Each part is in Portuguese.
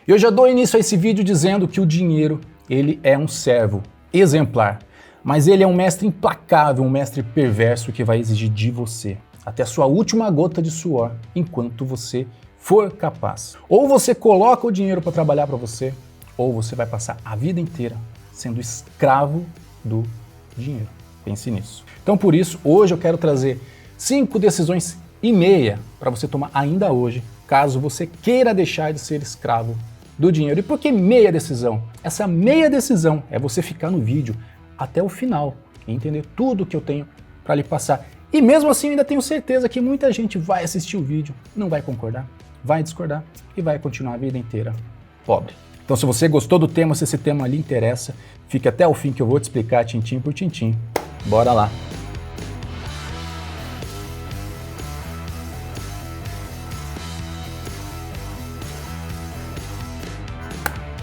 E eu já dou início a esse vídeo dizendo que o dinheiro, ele é um servo exemplar, mas ele é um mestre implacável, um mestre perverso que vai exigir de você até a sua última gota de suor, enquanto você for capaz. Ou você coloca o dinheiro para trabalhar para você, ou você vai passar a vida inteira sendo escravo do dinheiro. Pense nisso. Então por isso, hoje eu quero trazer 5 decisões e meia para você tomar ainda hoje, caso você queira deixar de ser escravo do dinheiro. E por que meia decisão? Essa meia decisão é você ficar no vídeo até o final e entender tudo que eu tenho para lhe passar. E mesmo assim, eu ainda tenho certeza que muita gente vai assistir o vídeo, não vai concordar, vai discordar e vai continuar a vida inteira pobre. Então se você gostou do tema, se esse tema lhe interessa, fique até o fim que eu vou te explicar tintim por tintim. Bora lá!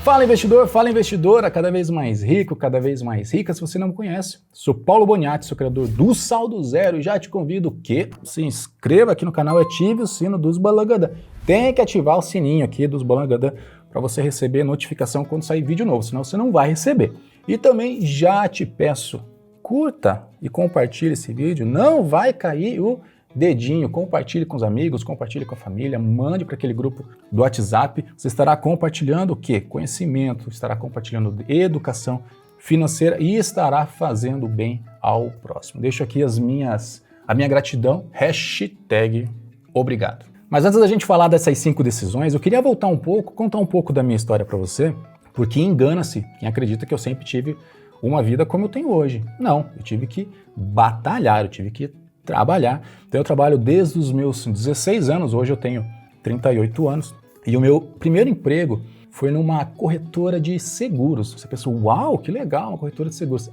Fala investidora, cada vez mais rico, cada vez mais rica. Se você não me conhece, sou Paulo Boniati, sou criador do Saldo Zero e já te convido que se inscreva aqui no canal e ative o sino dos Balangadã. Tem que ativar o sininho aqui dos Balangadã para você receber notificação quando sair vídeo novo, senão você não vai receber. E também já te peço, curta e compartilhe esse vídeo, não vai cair o dedinho, compartilhe com os amigos, compartilhe com a família, mande para aquele grupo do WhatsApp. Você estará compartilhando o quê? Conhecimento, estará compartilhando educação financeira e estará fazendo bem ao próximo. Deixo aqui a minha gratidão, hashtag obrigado. Mas antes da gente falar dessas 5 decisões, eu queria voltar um pouco, contar um pouco da minha história para você, porque engana-se quem acredita que eu sempre tive uma vida como eu tenho hoje. Não, eu tive que batalhar, eu tive que trabalhar. Então eu trabalho desde os meus 16 anos, hoje eu tenho 38 anos, e o meu primeiro emprego foi numa corretora de seguros. Você pensou, uau, que legal, uma corretora de seguros.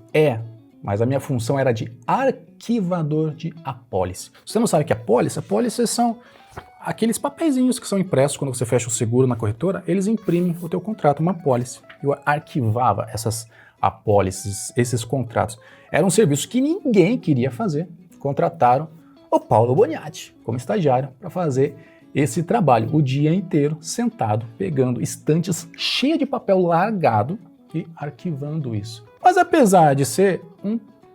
Mas a minha função era de arquivador de apólice. Se você não sabe o que é apólice, apólices são aqueles papeizinhos que são impressos quando você fecha o seguro na corretora, eles imprimem o teu contrato, uma apólice. Eu arquivava essas apólices, esses contratos. Era um serviço que ninguém queria fazer. Contrataram o Paulo Boniati como estagiário para fazer esse trabalho o dia inteiro, sentado, pegando estantes cheias de papel largado e arquivando isso. Mas apesar de ser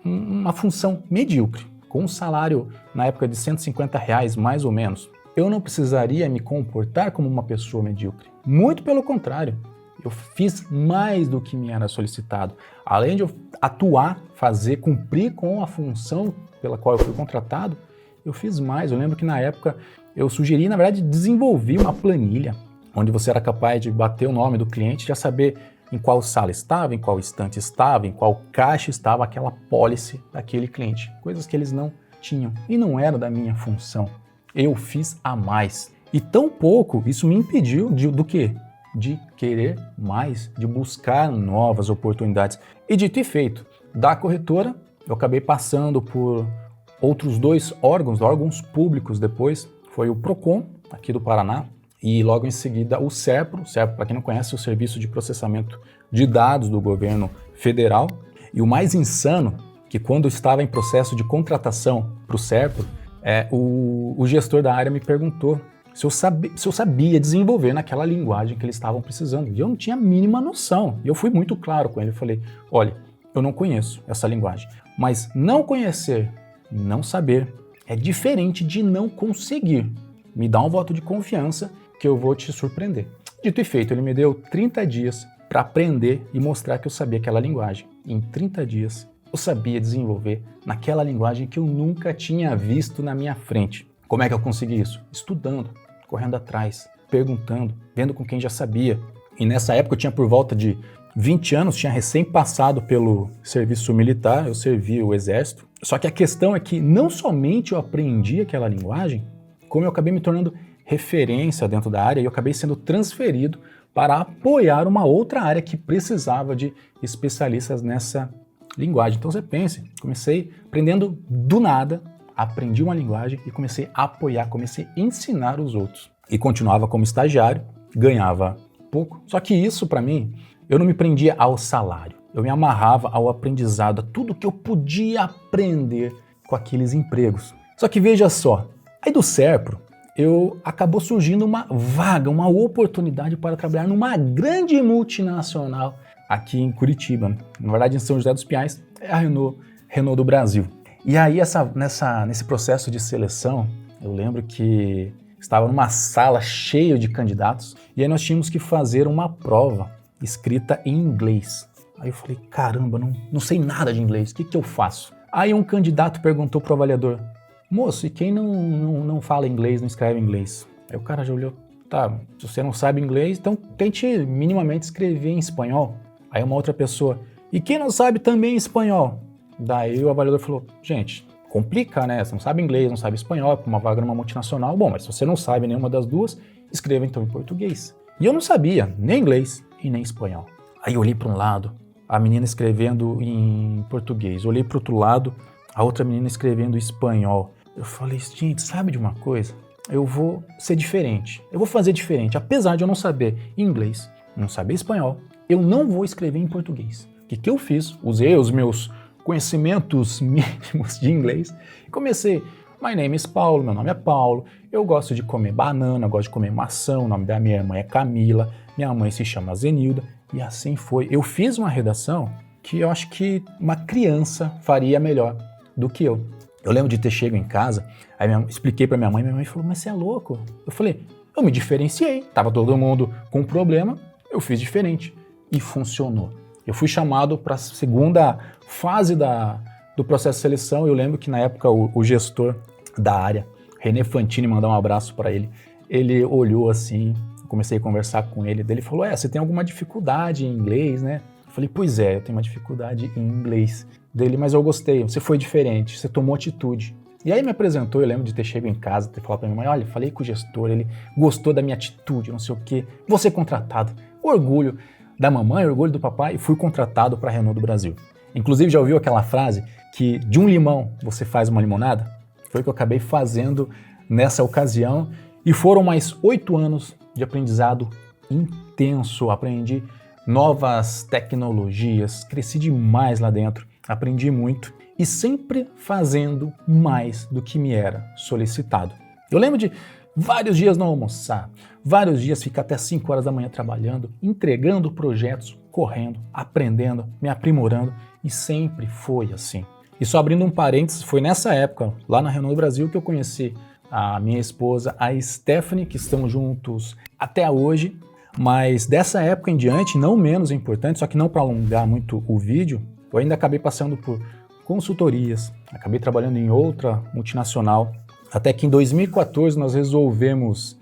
uma função medíocre, com um salário na época de R$150 mais ou menos, eu não precisaria me comportar como uma pessoa medíocre. Muito pelo contrário, eu fiz mais do que me era solicitado. Além de eu atuar, cumprir com a função pela qual eu fui contratado, eu fiz mais. Eu lembro que na época eu sugeri, na verdade, desenvolvi uma planilha onde você era capaz de bater o nome do cliente, já saber em qual sala estava, em qual estante estava, em qual caixa estava aquela apólice daquele cliente. Coisas que eles não tinham e não era da minha função. Eu fiz a mais. E tão pouco isso me impediu do quê? De querer mais, de buscar novas oportunidades. E dito e feito, da corretora, eu acabei passando por outros 2 órgãos públicos depois. Foi o PROCON, aqui do Paraná, e logo em seguida o SERPRO. O SERPRO, para quem não conhece, é o Serviço de Processamento de Dados do Governo Federal. E o mais insano, que quando eu estava em processo de contratação para o SERPRO, o gestor da área me perguntou se eu sabia desenvolver naquela linguagem que eles estavam precisando. E eu não tinha a mínima noção. E eu fui muito claro com ele. Eu falei, olha, eu não conheço essa linguagem. Mas não conhecer, não saber, é diferente de não conseguir. Me dá um voto de confiança que eu vou te surpreender. Dito e feito, ele me deu 30 dias para aprender e mostrar que eu sabia aquela linguagem. Em 30 dias, eu sabia desenvolver naquela linguagem que eu nunca tinha visto na minha frente. Como é que eu consegui isso? Estudando, correndo atrás, perguntando, vendo com quem já sabia. E nessa época eu tinha por volta de 20 anos, tinha recém passado pelo serviço militar, eu servi o exército. Só que a questão é que não somente eu aprendi aquela linguagem, como eu acabei me tornando referência dentro da área e eu acabei sendo transferido para apoiar uma outra área que precisava de especialistas nessa linguagem. Então você pense, comecei aprendendo do nada, aprendi uma linguagem e comecei a apoiar, comecei a ensinar os outros. E continuava como estagiário, ganhava pouco. Só que isso para mim, eu não me prendia ao salário. Eu me amarrava ao aprendizado, a tudo que eu podia aprender com aqueles empregos. Só que veja só, aí do SERPRO, acabou surgindo uma vaga, uma oportunidade para trabalhar numa grande multinacional aqui em Curitiba. Na verdade, em São José dos Pinhais, é a Renault do Brasil. E aí, nesse processo de seleção, eu lembro que estava numa sala cheia de candidatos e aí nós tínhamos que fazer uma prova escrita em inglês. Aí eu falei, caramba, não sei nada de inglês, o que eu faço? Aí um candidato perguntou para o avaliador, moço, e quem não fala inglês, não escreve inglês? Aí o cara já olhou, tá, se você não sabe inglês, então tente minimamente escrever em espanhol. Aí uma outra pessoa, e quem não sabe também espanhol? Daí o avaliador falou, gente, complica, né? Você não sabe inglês, não sabe espanhol, é para uma vaga numa multinacional. Bom, mas se você não sabe nenhuma das duas, escreva então em português. E eu não sabia nem inglês e nem espanhol. Aí eu olhei para um lado, a menina escrevendo em português. Olhei para o outro lado, a outra menina escrevendo em espanhol. Eu falei, gente, sabe de uma coisa? Eu vou ser diferente. Eu vou fazer diferente. Apesar de eu não saber inglês, não saber espanhol, eu não vou escrever em português. O que eu fiz? Usei os meus conhecimentos mínimos de inglês e comecei. My name is Paulo, meu nome é Paulo, eu gosto de comer banana, eu gosto de comer maçã, o nome da minha irmã é Camila, minha mãe se chama Zenilda, e assim foi. Eu fiz uma redação que eu acho que uma criança faria melhor do que eu. Eu lembro de ter chego em casa, aí expliquei pra minha mãe falou, mas você é louco? Eu falei, eu me diferenciei, tava todo mundo com um problema, eu fiz diferente e funcionou. Eu fui chamado para a segunda fase do processo de seleção. Eu lembro que na época o gestor da área, René Fantini, mandar um abraço para ele. Ele olhou assim, comecei a conversar com ele. Ele falou, você tem alguma dificuldade em inglês, né? Eu falei, pois é, eu tenho uma dificuldade em inglês. Dele, mas eu gostei, você foi diferente, você tomou atitude. E aí me apresentou, eu lembro de ter chegado em casa, ter falado para minha mãe, olha, falei com o gestor, ele gostou da minha atitude, não sei o quê, vou ser contratado. Orgulho da mamãe, orgulho do papai, e fui contratado para a Renault do Brasil. Inclusive, já ouviu aquela frase que de um limão você faz uma limonada? Foi o que eu acabei fazendo nessa ocasião e foram mais 8 anos de aprendizado intenso. Aprendi novas tecnologias, cresci demais lá dentro, aprendi muito e sempre fazendo mais do que me era solicitado. Eu lembro de vários dias não almoçar, vários dias ficar até 5 horas da manhã trabalhando, entregando projetos, correndo, aprendendo, me aprimorando e sempre foi assim. E só abrindo um parênteses, foi nessa época, lá na Renault Brasil, que eu conheci a minha esposa, a Stephanie, que estamos juntos até hoje, mas dessa época em diante, não menos importante, só que não para alongar muito o vídeo, eu ainda acabei passando por consultorias, acabei trabalhando em outra multinacional, até que em 2014 nós resolvemos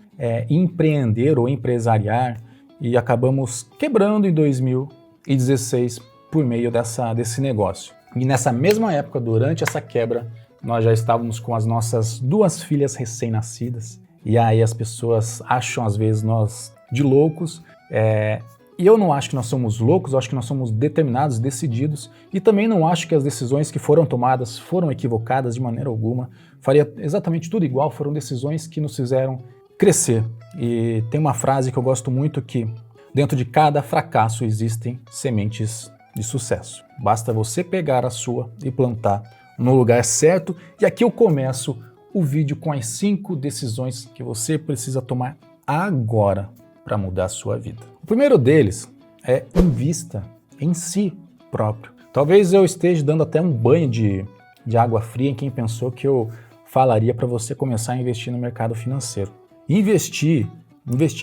empreender ou empresariar e acabamos quebrando em 2016 por meio desse negócio. E nessa mesma época, durante essa quebra, nós já estávamos com as nossas 2 filhas recém-nascidas. E aí as pessoas acham às vezes nós de loucos. E eu não acho que nós somos loucos, eu acho que nós somos determinados, decididos. E também não acho que as decisões que foram tomadas foram equivocadas de maneira alguma. Faria exatamente tudo igual, foram decisões que nos fizeram crescer. E tem uma frase que eu gosto muito que dentro de cada fracasso existem sementes de sucesso. Basta você pegar a sua e plantar no lugar certo. E aqui eu começo o vídeo com as 5 decisões que você precisa tomar agora para mudar a sua vida. O primeiro deles é invista em si próprio. Talvez eu esteja dando até um banho de água fria em quem pensou que eu falaria para você começar a investir no mercado financeiro. Investir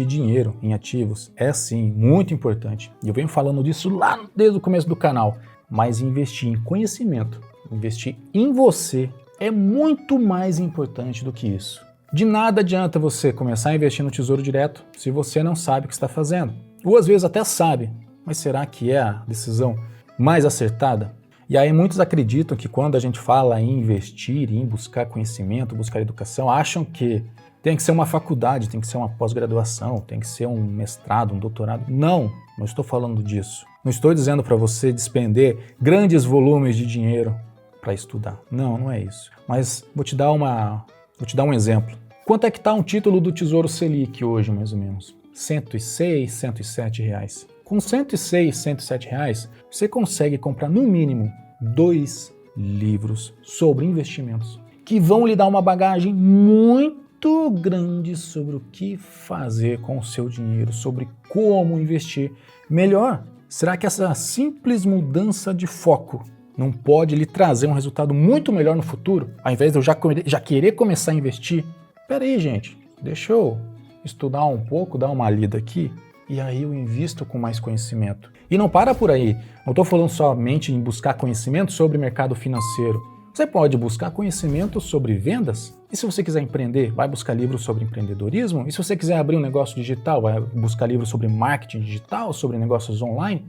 dinheiro em ativos é sim muito importante. E eu venho falando disso lá desde o começo do canal. Mas investir em conhecimento, investir em você é muito mais importante do que isso. De nada adianta você começar a investir no Tesouro Direto se você não sabe o que está fazendo. Ou às vezes até sabe, mas será que é a decisão mais acertada? E aí muitos acreditam que quando a gente fala em investir, em buscar conhecimento, buscar educação, acham que tem que ser uma faculdade, tem que ser uma pós-graduação, tem que ser um mestrado, um doutorado. Não estou falando disso. Não estou dizendo para você despender grandes volumes de dinheiro para estudar. Não é isso. Mas vou te dar um exemplo. Quanto é que está um título do Tesouro Selic hoje, mais ou menos? R$106, R$107. Com R$106, R$107, você consegue comprar no mínimo 2 livros sobre investimentos que vão lhe dar uma bagagem muito muito grande sobre o que fazer com o seu dinheiro, sobre como investir melhor. Será que essa simples mudança de foco não pode lhe trazer um resultado muito melhor no futuro, ao invés de eu já querer começar a investir? Pera aí, gente, deixa eu estudar um pouco, dar uma lida aqui, e aí eu invisto com mais conhecimento. E não para por aí, não estou falando somente em buscar conhecimento sobre mercado financeiro. Você pode buscar conhecimento sobre vendas, e se você quiser empreender, vai buscar livros sobre empreendedorismo, e se você quiser abrir um negócio digital, vai buscar livros sobre marketing digital, sobre negócios online.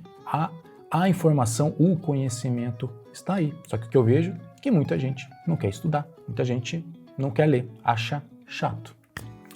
A informação, o conhecimento está aí. Só que o que eu vejo é que muita gente não quer estudar, muita gente não quer ler, acha chato.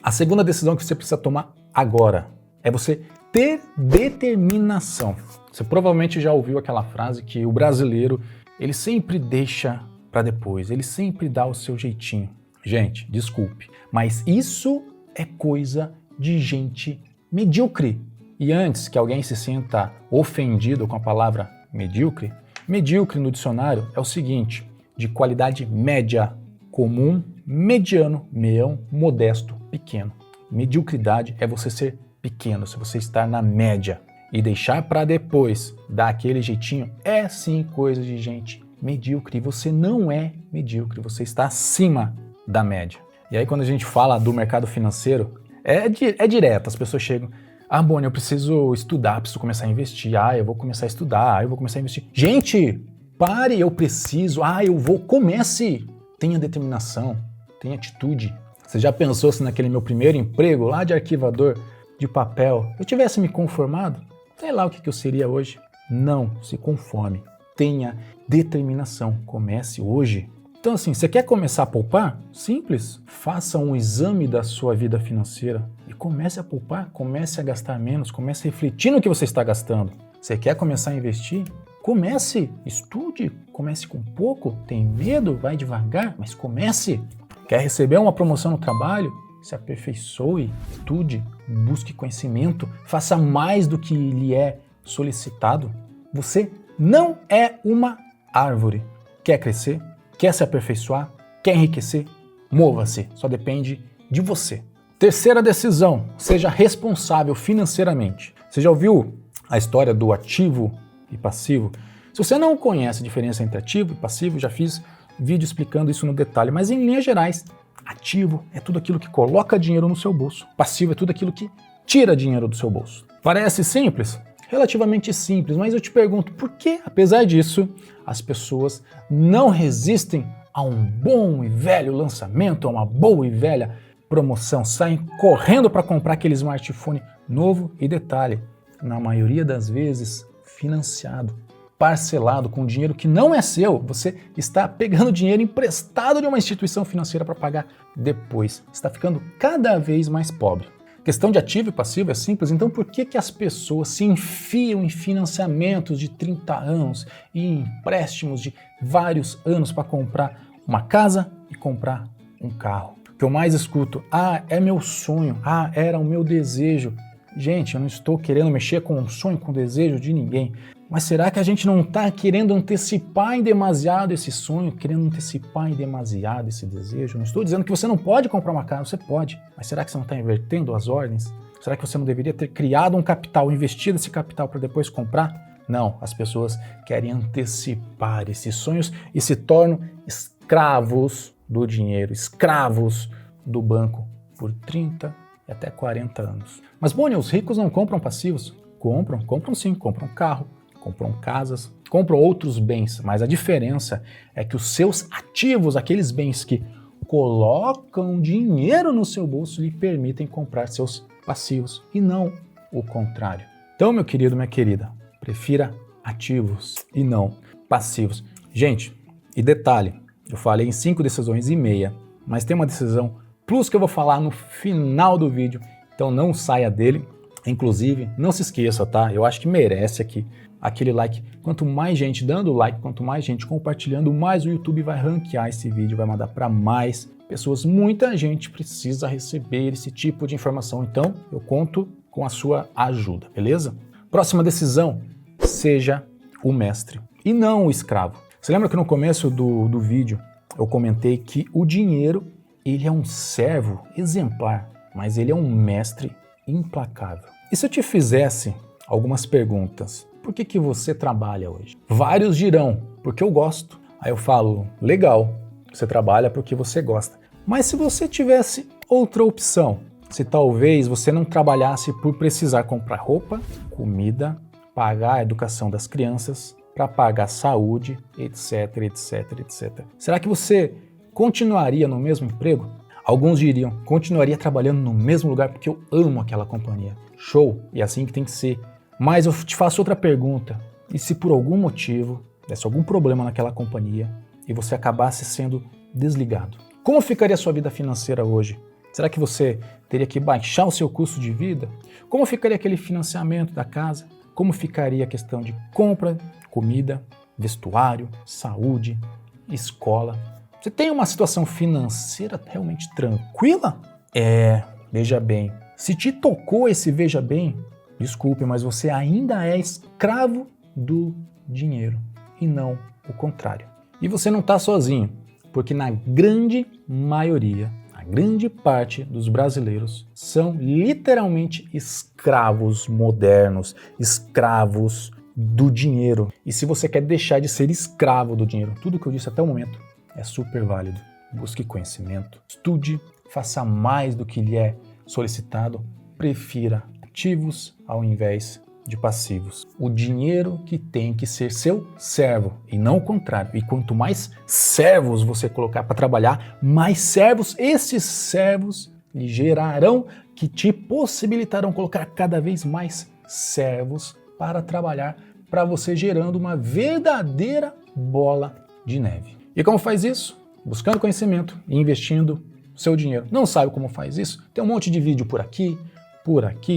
A segunda decisão que você precisa tomar agora é você ter determinação. Você provavelmente já ouviu aquela frase que o brasileiro, ele sempre deixa para depois, ele sempre dá o seu jeitinho. Gente, desculpe, mas isso é coisa de gente medíocre. E antes que alguém se sinta ofendido com a palavra medíocre, medíocre no dicionário é o seguinte: de qualidade média, comum, mediano, meião, modesto, pequeno. Mediocridade é você ser pequeno, se você estar na média. E deixar para depois dar aquele jeitinho é sim coisa de gente medíocre. Você não é medíocre, você está acima da média. E aí quando a gente fala do mercado financeiro, é direto, as pessoas chegam: ah, Boni, eu preciso estudar, preciso começar a investir, eu vou começar a estudar, eu vou começar a investir. Gente, pare, eu preciso, eu vou, comece. Tenha determinação, tenha atitude. Você já pensou se naquele meu primeiro emprego lá de arquivador de papel eu tivesse me conformado? Sei lá o que eu seria hoje. Não se conforme, tenha determinação, comece hoje. Então assim, você quer começar a poupar? Simples, faça um exame da sua vida financeira e comece a poupar, comece a gastar menos, comece a refletir no que você está gastando. Você quer começar a investir? Comece, estude, comece com pouco, tem medo, vai devagar, mas comece. Quer receber uma promoção no trabalho? Se aperfeiçoe, estude, busque conhecimento, faça mais do que lhe é solicitado. Você não é uma árvore. Quer crescer? Quer se aperfeiçoar? Quer enriquecer? Mova-se, só depende de você. Terceira decisão, seja responsável financeiramente. Você já ouviu a história do ativo e passivo? Se você não conhece a diferença entre ativo e passivo, já fiz vídeo explicando isso no detalhe, mas em linhas gerais, ativo é tudo aquilo que coloca dinheiro no seu bolso, passivo é tudo aquilo que tira dinheiro do seu bolso. Parece simples? Relativamente simples, mas eu te pergunto, por que, apesar disso, as pessoas não resistem a um bom e velho lançamento, a uma boa e velha promoção, saem correndo para comprar aquele smartphone novo e detalhe, na maioria das vezes financiado, parcelado com dinheiro que não é seu, você está pegando dinheiro emprestado de uma instituição financeira para pagar depois, está ficando cada vez mais pobre. Questão de ativo e passivo é simples, então por que as pessoas se enfiam em financiamentos de 30 anos e em empréstimos de vários anos para comprar uma casa e comprar um carro? O que eu mais escuto, é meu sonho, era o meu desejo. Gente, eu não estou querendo mexer com o sonho, com o desejo de ninguém, mas será que a gente não está querendo antecipar em demasiado esse sonho, querendo antecipar em demasiado esse desejo? Não estou dizendo que você não pode comprar uma casa, você pode, mas será que você não está invertendo as ordens? Será que você não deveria ter criado um capital, investido esse capital para depois comprar? Não, as pessoas querem antecipar esses sonhos e se tornam escravos do dinheiro, escravos do banco por 30 e até 40 anos. Mas, Boni, os ricos não compram passivos? Compram sim, compram carro, compram casas, compram outros bens, mas a diferença é que os seus ativos, aqueles bens que colocam dinheiro no seu bolso, lhe permitem comprar seus passivos e não o contrário. Então, meu querido, minha querida, prefira ativos e não passivos. Gente, e detalhe, eu falei em 5 decisões e meia, mas tem uma decisão plus que eu vou falar no final do vídeo, então não saia dele. Inclusive, não se esqueça, tá? Eu acho que merece aqui aquele like. Quanto mais gente dando like, quanto mais gente compartilhando, mais o YouTube vai ranquear esse vídeo, vai mandar para mais pessoas. Muita gente precisa receber esse tipo de informação, então eu conto com a sua ajuda, beleza? Próxima decisão, seja o mestre e não o escravo. Você lembra que no começo do vídeo eu comentei que o dinheiro ele é um servo exemplar, mas ele é um mestre implacável. E se eu te fizesse algumas perguntas, por que você trabalha hoje? Vários dirão, porque eu gosto. Aí eu falo, legal, você trabalha porque você gosta. Mas se você tivesse outra opção, se talvez você não trabalhasse por precisar comprar roupa, comida, pagar a educação das crianças, para pagar saúde, etc, etc, etc. Será que você continuaria no mesmo emprego? Alguns diriam, continuaria trabalhando no mesmo lugar porque eu amo aquela companhia. Show, e é assim que tem que ser. Mas eu te faço outra pergunta. E se por algum motivo desse algum problema naquela companhia e você acabasse sendo desligado? Como ficaria a sua vida financeira hoje? Será que você teria que baixar o seu custo de vida? Como ficaria aquele financiamento da casa? Como ficaria a questão de compra, comida, vestuário, saúde, escola? Você tem uma situação financeira realmente tranquila? Veja bem. Se te tocou esse veja bem, desculpe, mas você ainda é escravo do dinheiro e não o contrário. E você não está sozinho, porque na grande maioria, a grande parte dos brasileiros são literalmente escravos modernos, escravos do dinheiro. E se você quer deixar de ser escravo do dinheiro, tudo que eu disse até o momento é super válido. Busque conhecimento, estude, faça mais do que lhe é solicitado, prefira ativos ao invés de passivos. O dinheiro que tem que ser seu servo e não o contrário. E quanto mais servos você colocar para trabalhar, mais servos, esses servos lhe gerarão, que te possibilitarão colocar cada vez mais servos para trabalhar para você, gerando uma verdadeira bola de neve. E como faz isso? Buscando conhecimento e investindo o seu dinheiro. Não sabe como faz isso? Tem um monte de vídeo por aqui,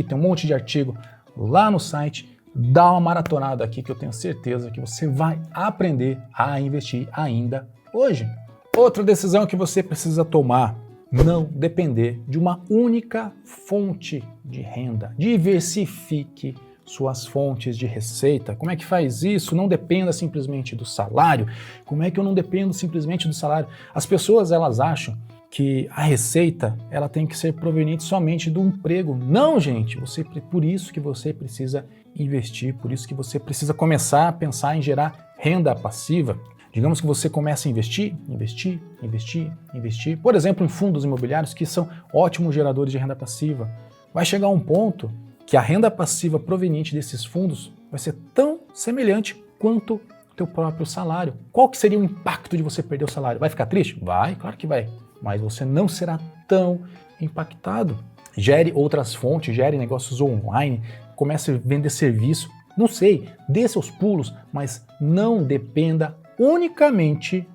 tem um monte de artigo lá no site. Dá uma maratonada aqui que eu tenho certeza que você vai aprender a investir ainda hoje. Outra decisão que você precisa tomar: não depender de uma única fonte de renda. Diversifique suas fontes de receita. Como é que faz isso? Não dependa simplesmente do salário. Como é que eu não dependo simplesmente do salário? As pessoas, elas acham que a receita ela tem que ser proveniente somente do emprego. Não, gente, por isso que você precisa investir, por isso que você precisa começar a pensar em gerar renda passiva. Digamos que você comece a investir, por exemplo, em fundos imobiliários, que são ótimos geradores de renda passiva. Vai chegar um ponto que a renda passiva proveniente desses fundos vai ser tão semelhante quanto o teu próprio salário. Qual que seria o impacto de você perder o salário? Vai ficar triste? Vai, claro que vai. Mas você não será tão impactado. Gere outras fontes, gere negócios online, comece a vender serviço. Não sei, dê seus pulos, mas não dependa unicamente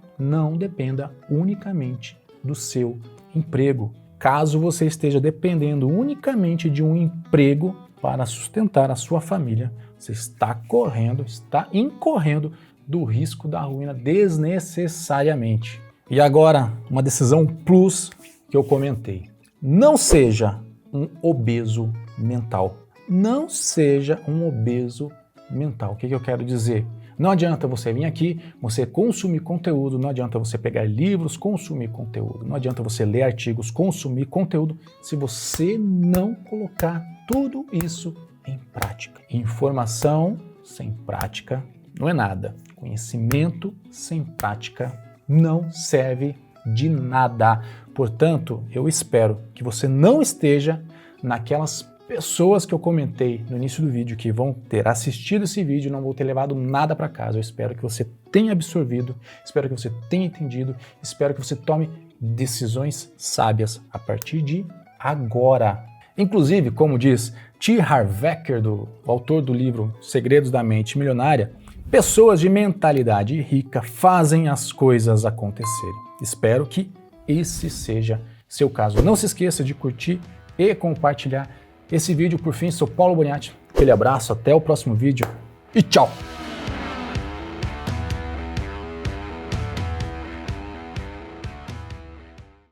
do seu emprego. Caso você esteja dependendo unicamente de um emprego para sustentar a sua família, você está incorrendo do risco da ruína desnecessariamente. E agora, uma decisão plus que eu comentei. Não seja um obeso mental. Não seja um obeso mental. O que eu quero dizer? Não adianta você vir aqui, você consumir conteúdo, não adianta você pegar livros, consumir conteúdo, não adianta você ler artigos, consumir conteúdo, se você não colocar tudo isso em prática. Informação sem prática não é nada. Conhecimento sem prática não serve de nada. Portanto, eu espero que você não esteja naquelas pessoas que eu comentei no início do vídeo que vão ter assistido esse vídeo e não vão ter levado nada para casa. Eu espero que você tenha absorvido, espero que você tenha entendido, espero que você tome decisões sábias a partir de agora. Inclusive, como diz T. Harv Eker, o autor do livro Segredos da Mente Milionária, pessoas de mentalidade rica fazem as coisas acontecerem. Espero que esse seja seu caso. Não se esqueça de curtir e compartilhar esse vídeo. Por fim, sou Paulo Boniatti. Aquele abraço, até o próximo vídeo e tchau!